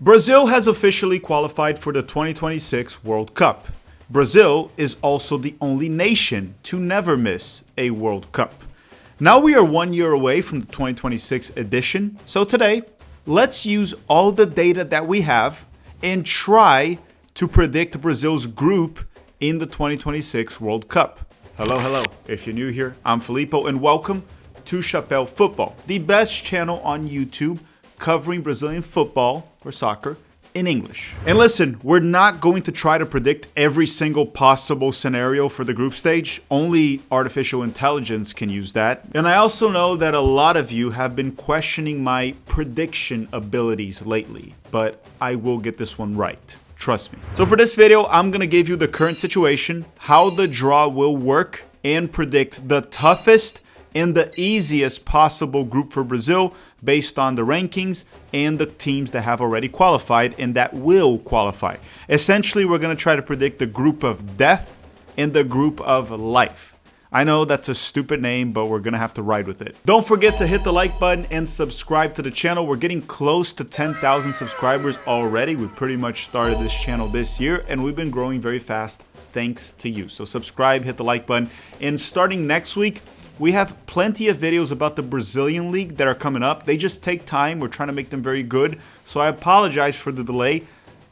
Brazil has officially qualified for the 2026 World Cup. Brazil is also the only nation to never miss a World Cup. Now we are 1 year away from the 2026 edition, so today, let's use all the data that we have and try to predict Brazil's group in the 2026 World Cup. Hello. If you're new here, I'm Filippo and welcome to Chapéu Football, the best channel on YouTube covering Brazilian football or soccer in English. And listen, we're not going to try to predict every single possible scenario for the group stage. Only artificial intelligence can use that. And I also know that a lot of you have been questioning my prediction abilities lately, but I will get this one right. Trust me. So for this video, I'm going to give you the current situation, how the draw will work, and predict the toughest and the easiest possible group for Brazil based on the rankings and the teams that have already qualified and that will qualify. Essentially, we're going to try to predict the group of death and the group of life. I know that's a stupid name, but we're going to have to ride with it. Don't forget to hit the like button and subscribe to the channel. We're getting close to 10,000 subscribers already. We pretty much started this channel this year and we've been growing very fast thanks to you. So subscribe, hit the like button, and starting next week, we have plenty of videos about the Brazilian League that are coming up. They just take time. We're trying to make them very good. So I apologize for the delay,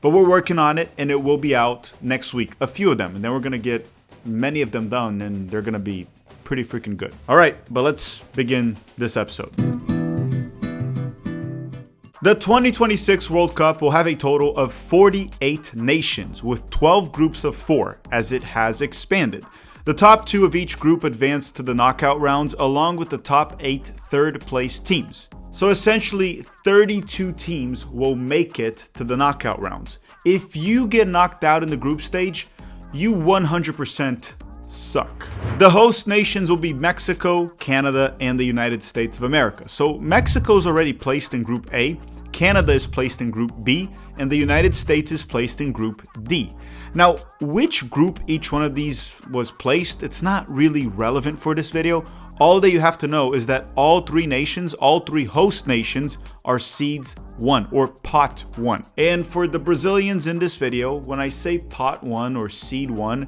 but we're working on it and it will be out next week. A few of them. And then we're going to get many of them done and they're going to be pretty freaking good. All right, but let's begin this episode. The 2026 World Cup will have a total of 48 nations with 12 groups of 4 as it has expanded. The top 2 of each group advance to the knockout rounds along with the top 8 third-place teams. So essentially, 32 teams will make it to the knockout rounds. If you get knocked out in the group stage, you 100% suck. The host nations will be Mexico, Canada, and the United States of America. So Mexico is already placed in Group A, Canada is placed in Group B, and the United States is placed in Group D. Now, which group each one of these was placed, it's not really relevant for this video. All that you have to know is that all 3 nations, all 3 host nations are seeds 1 or pot 1. And for the Brazilians in this video, when I say pot 1 or seed 1,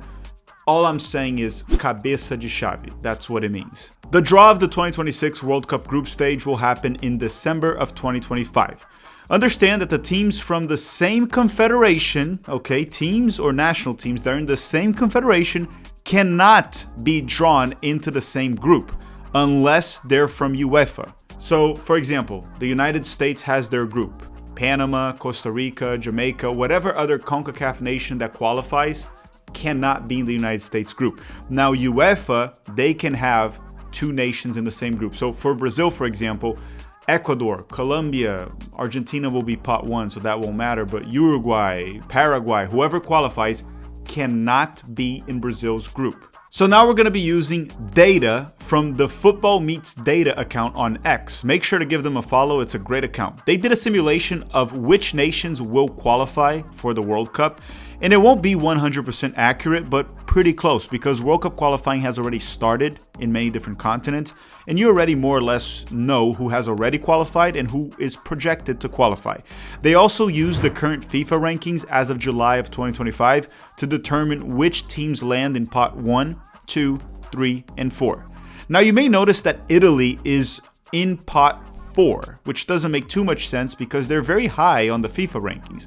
all I'm saying is cabeça de chave. That's what it means. The draw of the 2026 World Cup group stage will happen in December of 2025. Understand that the teams from the same confederation, okay, teams or national teams that are in the same confederation cannot be drawn into the same group unless they're from UEFA. So, for example, the United States has their group. Panama, Costa Rica, Jamaica, whatever other CONCACAF nation that qualifies cannot be in the United States group. Now, UEFA, they can have 2 nations in the same group. So for Brazil, for example, Ecuador, Colombia, Argentina will be pot 1, so that won't matter. But Uruguay, Paraguay, whoever qualifies cannot be in Brazil's group. So now we're going to be using data from the Football Meets Data account on X. Make sure to give them a follow. It's a great account. They did a simulation of which nations will qualify for the World Cup. And it won't be 100% accurate, but pretty close because World Cup qualifying has already started in many different continents. And you already more or less know who has already qualified and who is projected to qualify. They also use the current FIFA rankings as of July of 2025 to determine which teams land in pot 1, 2, 3, and 4. Now you may notice that Italy is in pot 4, which doesn't make too much sense because they're very high on the FIFA rankings.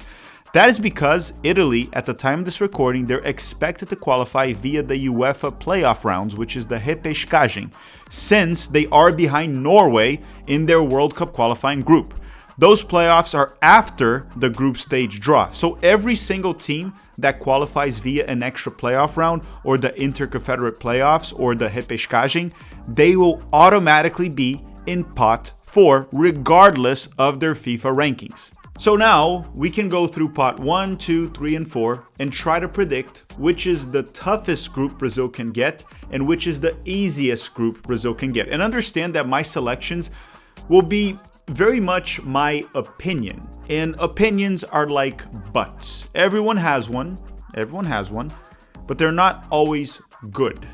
That is because Italy, at the time of this recording, they're expected to qualify via the UEFA playoff rounds, which is the repescagem, since they are behind Norway in their World Cup qualifying group. Those playoffs are after the group stage draw. So every single team that qualifies via an extra playoff round or the interconfederate playoffs or the repescagem, they will automatically be in pot 4 regardless of their FIFA rankings. So now we can go through pot 1, 2, 3, and 4 and try to predict which is the toughest group Brazil can get and which is the easiest group Brazil can get. And understand that my selections will be very much my opinion. And opinions are like butts. Everyone has one, but they're not always good.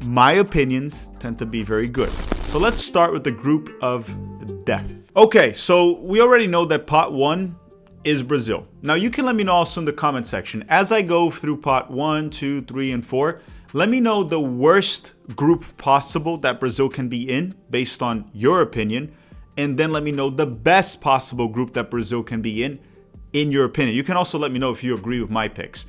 My opinions tend to be very good. So let's start with the group of death. Okay, so we already know that pot 1 is Brazil. Now you can let me know also in the comment section as I go through pot 1, 2, 3, and 4. Let me know the worst group possible that Brazil can be in based on your opinion, and then let me know the best possible group that Brazil can be in your opinion. You can also let me know if you agree with my picks.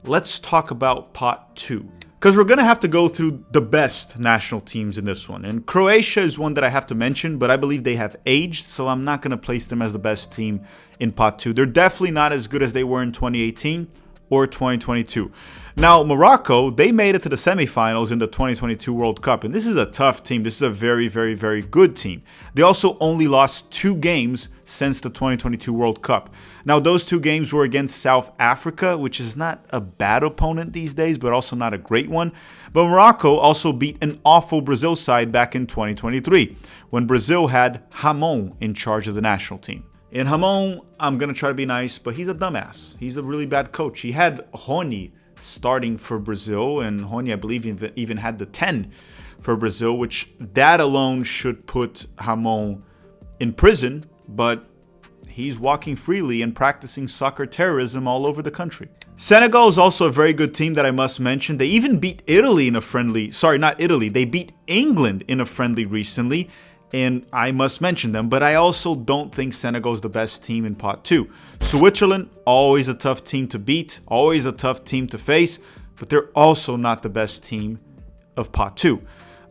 Let's talk about pot 2, because we're going to have to go through the best national teams in this one. And Croatia is one that I have to mention, but I believe they have aged, so I'm not going to place them as the best team in pot 2. They're definitely not as good as they were in 2018 or 2022. Now, Morocco, they made it to the semifinals in the 2022 World Cup, and this is a tough team. This is a very, very, very good team. They also only lost 2 games since the 2022 World Cup. Now, those 2 games were against South Africa, which is not a bad opponent these days, but also not a great one. But Morocco also beat an awful Brazil side back in 2023, when Brazil had Ramon in charge of the national team. And Ramon, I'm going to try to be nice, but he's a dumbass. He's a really bad coach. He had Rony starting for Brazil, and Rony, I believe, even had the 10 for Brazil, which that alone should put Ramon in prison, but he's walking freely and practicing soccer terrorism all over the country. Senegal is also a very good team that I must mention. They even beat Italy in a friendly, sorry, not Italy, they beat England in a friendly recently, and I must mention them, but I also don't think Senegal is the best team in pot 2. Switzerland, always a tough team to beat, always a tough team to face, but they're also not the best team of pot 2.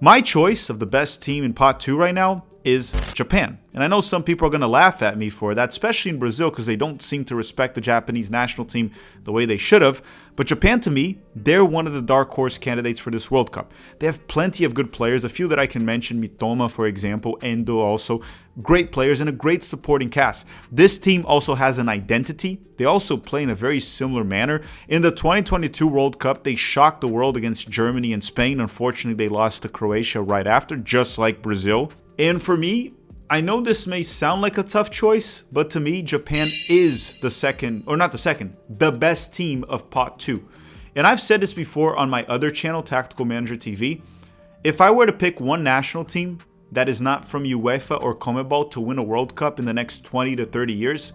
My choice of the best team in pot 2 right now is Japan. And I know some people are going to laugh at me for that, especially in Brazil, because they don't seem to respect the Japanese national team the way they should have. But Japan, to me, they're one of the dark horse candidates for this World Cup. They have plenty of good players, a few that I can mention, Mitoma, for example, Endo also. Great players and a great supporting cast. This team also has an identity. They also play in a very similar manner. In the 2022 World Cup, they shocked the world against Germany and Spain. Unfortunately, they lost to Croatia right after, just like Brazil. And for me, I know this may sound like a tough choice, but to me, Japan is the second, or not the second, the best team of pot 2. And I've said this before on my other channel, Tactical Manager TV. If I were to pick one national team that is not from UEFA or CONMEBOL to win a World Cup in the next 20 to 30 years,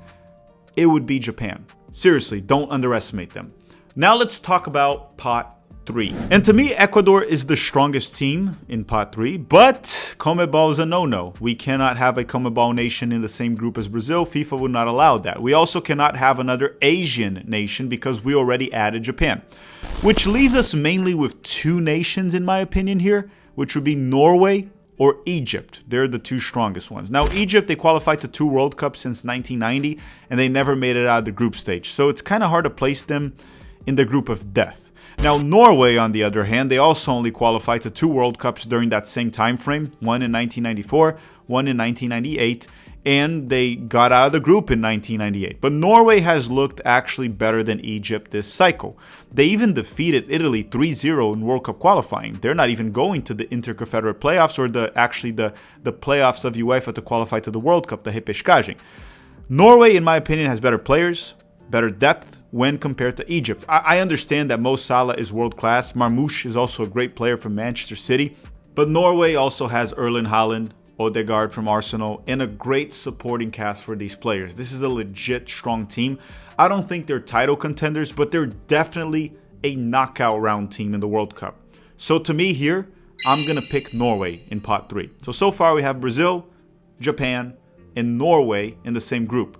it would be Japan. Seriously, don't underestimate them. Now let's talk about pot 3. And to me, Ecuador is the strongest team in pot 3, but CONMEBOL is a no-no. We cannot have a CONMEBOL nation in the same group as Brazil. FIFA would not allow that. We also cannot have another Asian nation because we already added Japan, which leaves us mainly with 2 nations, in my opinion here, which would be Norway or Egypt. They're the 2 strongest ones. Now, Egypt, they qualified to 2 World Cups since 1990, and they never made it out of the group stage. So it's kind of hard to place them in the group of death. Now, Norway, on the other hand, they also only qualified to 2 World Cups during that same time frame, one in 1994, one in 1998, and they got out of the group in 1998. But Norway has looked actually better than Egypt this cycle. They even defeated Italy 3-0 in World Cup qualifying. They're not even going to the Interconfederate playoffs or the playoffs of UEFA to qualify to the World Cup, the repescagem. Norway, in my opinion, has better players, better depth when compared to Egypt. I understand that Mo Salah is world class. Marmoush is also a great player from Manchester City. But Norway also has Erling Haaland, Odegaard from Arsenal, and a great supporting cast for these players. This is a legit strong team. I don't think they're title contenders, but they're definitely a knockout round team in the World Cup. So to me here, I'm going to pick Norway in pot 3. So far we have Brazil, Japan, and Norway in the same group.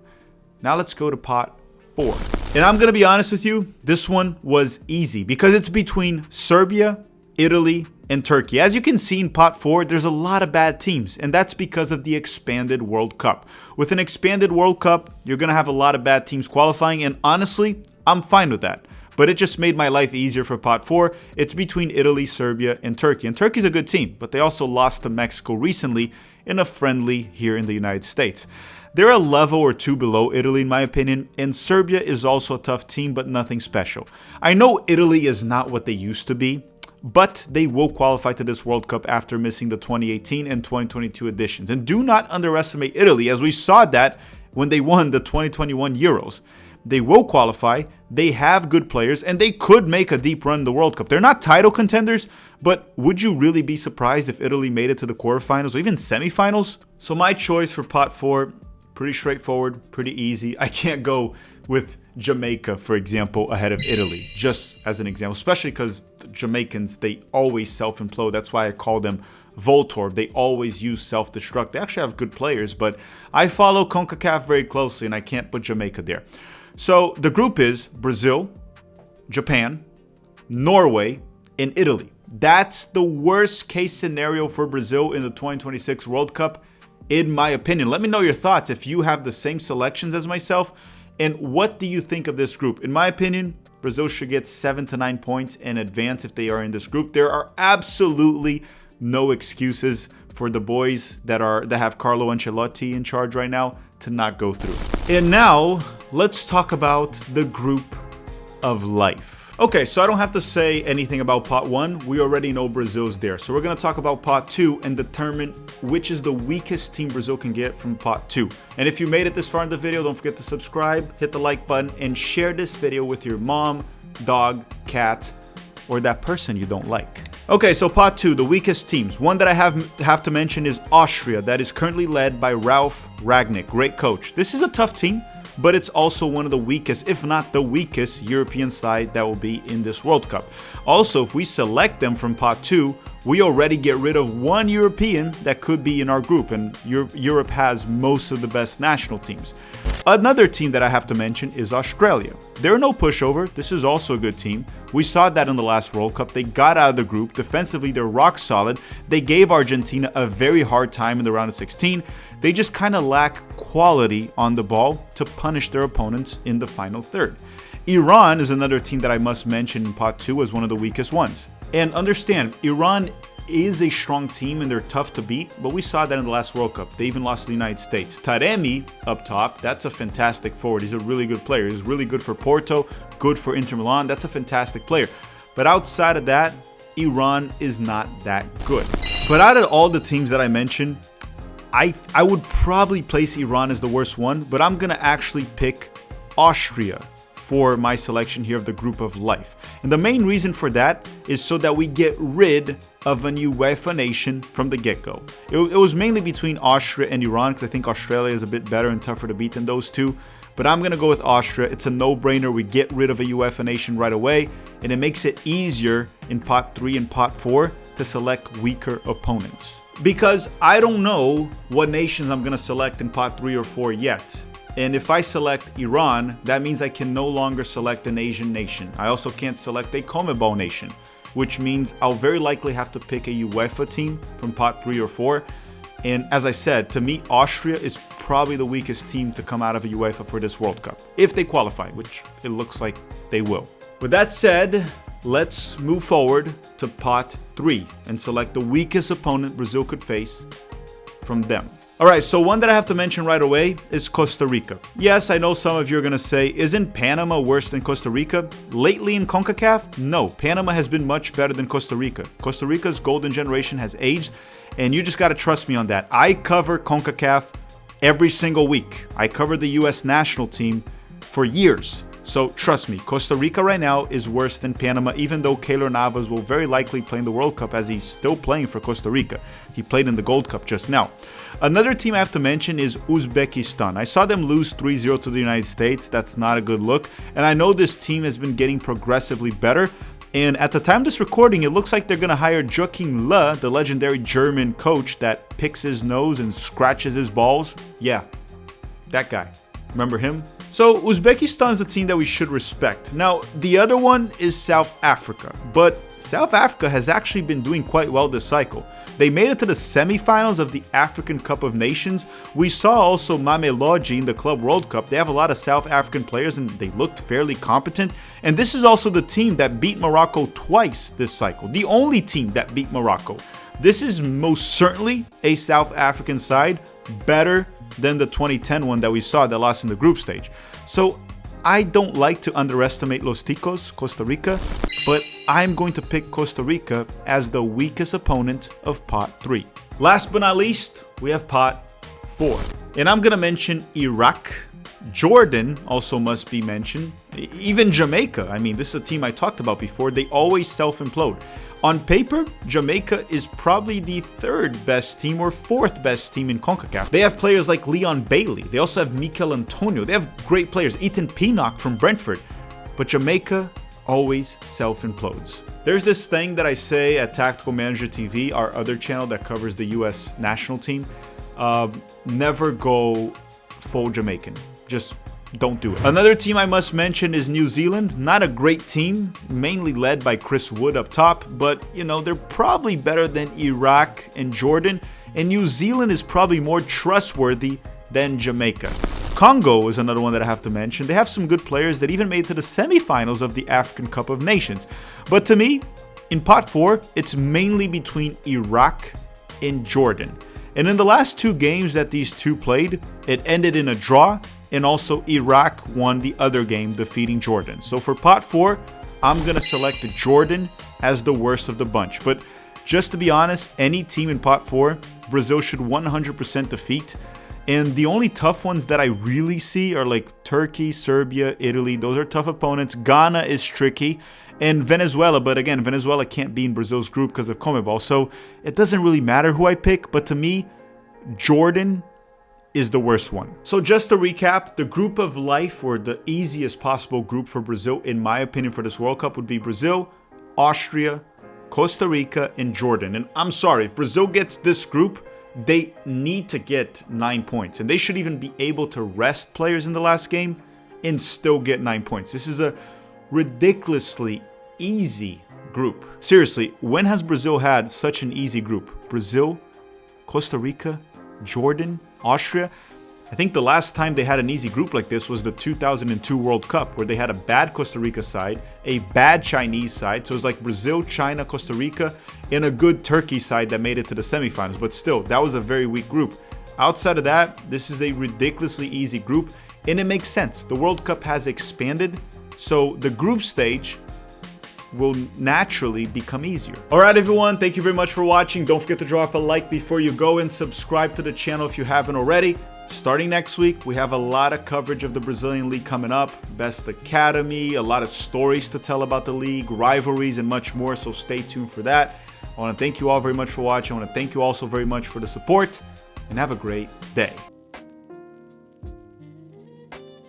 Now let's go to pot 4. And I'm going to be honest with you, this one was easy because it's between Serbia, Italy, and Turkey. As you can see in pot 4, there's a lot of bad teams, and that's because of the expanded World Cup. With an expanded World Cup, you're going to have a lot of bad teams qualifying, and honestly, I'm fine with that. But it just made my life easier for pot 4. It's between Italy, Serbia, and Turkey. And Turkey's a good team, but they also lost to Mexico recently in a friendly here in the United States. They're a level or 2 below Italy, in my opinion, and Serbia is also a tough team, but nothing special. I know Italy is not what they used to be, but they will qualify to this World Cup after missing the 2018 and 2022 editions. And do not underestimate Italy, as we saw that when they won the 2021 Euros. They will qualify, they have good players, and they could make a deep run in the World Cup. They're not title contenders, but would you really be surprised if Italy made it to the quarterfinals or even semifinals? So my choice for pot 4 Pretty straightforward, pretty easy. I can't go with Jamaica, for example, ahead of Italy, just as an example, especially because the Jamaicans, they always self-implode. That's why I call them Voltorb. They always use self-destruct. They actually have good players, but I follow CONCACAF very closely, and I can't put Jamaica there. So the group is Brazil, Japan, Norway, and Italy. That's the worst case scenario for Brazil in the 2026 World Cup, in my opinion. Let me know your thoughts if you have the same selections as myself, and what do you think of this group? In my opinion, Brazil should get 7 to 9 points and advance if they are in this group. There are absolutely no excuses for the boys that have Carlo Ancelotti in charge right now to not go through. And now, let's talk about the group of life. Okay, so I don't have to say anything about pot 1. We already know Brazil's there. So we're going to talk about pot 2 and determine which is the weakest team Brazil can get from pot 2. And if you made it this far in the video, don't forget to subscribe, hit the like button, and share this video with your mom, dog, cat, or that person you don't like. Okay, so pot 2, the weakest teams. One that I have to mention is Austria, that is currently led by Ralf Rangnick, great coach. This is a tough team, but it's also one of the weakest, if not the weakest, European side that will be in this World Cup. Also, if we select them from pot 2, we already get rid of one European that could be in our group, and Europe has most of the best national teams. Another team that I have to mention is Australia. They're no pushover. This is also a good team. We saw that in the last World Cup. They got out of the group. Defensively, they're rock solid. They gave Argentina a very hard time in the round of 16. They just kind of lack quality on the ball to punish their opponents in the final third. Iran is another team that I must mention in pot 2 as one of the weakest ones. And understand, Iran is a strong team and they're tough to beat, but we saw that in the last World Cup. They even lost to the United States. Taremi up top, that's a fantastic forward. He's a really good player. He's really good for Porto, good for Inter Milan. That's a fantastic player. But outside of that, Iran is not that good. But out of all the teams that I mentioned, I would probably place Iran as the worst one, but I'm going to actually pick Austria for my selection here of the group of life. And the main reason for that is so that we get rid of a new UEFA nation from the get-go. It was mainly between Austria and Iran because I think Australia is a bit better and tougher to beat than those two. But I'm going to go with Austria. It's a no-brainer. We get rid of a UEFA nation right away, and it makes it easier in pot 3 and pot 4 to select weaker opponents. Because I don't know what nations I'm going to select in pot 3 or 4 yet. And if I select Iran, that means I can no longer select an Asian nation. I also can't select a CONMEBOL nation, which means I'll very likely have to pick a UEFA team from pot 3 or 4. And as I said, to me, Austria is probably the weakest team to come out of a UEFA for this World Cup, if they qualify, which it looks like they will. With that said, let's move forward to pot 3 and select the weakest opponent Brazil could face from them. Alright, so one that I have to mention right away is Costa Rica. Yes, I know some of you are going to say, isn't Panama worse than Costa Rica? Lately in CONCACAF? No, Panama has been much better than Costa Rica. Costa Rica's golden generation has aged, and you just got to trust me on that. I cover CONCACAF every single week. I cover the US national team for years. So trust me, Costa Rica right now is worse than Panama, even though Keylor Navas will very likely play in the World Cup as he's still playing for Costa Rica. He played in the Gold Cup just now. Another team I have to mention is Uzbekistan. I saw them lose 3-0 to the United States. That's not a good look. And I know this team has been getting progressively better. And at the time of this recording, it looks like they're going to hire Joachim Löw, the legendary German coach that picks his nose and scratches his balls. Yeah, that guy. Remember him? So Uzbekistan is a team that we should respect. Now, the other one is South Africa. But South Africa has actually been doing quite well this cycle. They made it to the semifinals of the African Cup of Nations. We saw also Mamelodi in the Club World Cup. They have a lot of South African players and they looked fairly competent. And this is also the team that beat Morocco twice this cycle. The only team that beat Morocco. This is most certainly a South African side, better than the 2010 one that we saw that lost in the group stage. So I don't like to underestimate Los Ticos, Costa Rica, but I'm going to pick Costa Rica as the weakest opponent of pot 3. Last but not least, we have pot 4. And I'm going to mention Iraq. Jordan also must be mentioned. Even Jamaica. I mean, this is a team I talked about before. They always self-implode. On paper, Jamaica is probably the third best team or fourth best team in CONCACAF. They have players like Leon Bailey. They also have Mikel Antonio. They have great players, Ethan Pinnock from Brentford. But Jamaica always self-implodes. There's this thing that I say at Tactical Manager TV, our other channel that covers the US national team. Never go full Jamaican. Just don't do it. Another team I must mention is New Zealand. Not a great team, mainly led by Chris Wood up top, but you know, they're probably better than Iraq and Jordan, and New Zealand is probably more trustworthy than Jamaica. Congo is another one that I have to mention. They have some good players that even made it to the semifinals of the African Cup of Nations. But to me, in pot 4, it's mainly between Iraq and Jordan. And in the last 2 games that these two played, it ended in a draw, and also Iraq won the other game, defeating Jordan. So for pot 4, I'm going to select Jordan as the worst of the bunch. But just to be honest, any team in pot 4, Brazil should 100% defeat. And the only tough ones that I really see are like Turkey, Serbia, Italy. Those are tough opponents. Ghana is tricky. And Venezuela, but again, Venezuela can't be in Brazil's group because of CONMEBOL. So it doesn't really matter who I pick, but to me, Jordan is the worst one. So just to recap, the group of life, or the easiest possible group for Brazil, in my opinion, for this World Cup would be Brazil, Austria, Costa Rica, and Jordan. And I'm sorry, if Brazil gets this group, they need to get 9 points. And they should even be able to rest players in the last game and still get 9 points. This is a ridiculously easy group. Seriously, when has Brazil had such an easy group? Brazil, Costa Rica, Jordan, Austria. I think the last time they had an easy group like this was the 2002 World Cup, where they had a bad Costa Rica side, a bad Chinese side. So it was like Brazil, China, Costa Rica, and a good Turkey side that made it to the semifinals. But still, that was a very weak group. Outside of that, this is a ridiculously easy group, and it makes sense. The World Cup has expanded, so the group stage will naturally become easier. Alright everyone, thank you very much for watching. Don't forget to drop a like before you go and subscribe to the channel if you haven't already. Starting next week, we have a lot of coverage of the Brazilian League coming up. Best Academy, a lot of stories to tell about the league, rivalries, and much more, so stay tuned for that. I want to thank you all very much for watching. I want to thank you also very much for the support, and have a great day.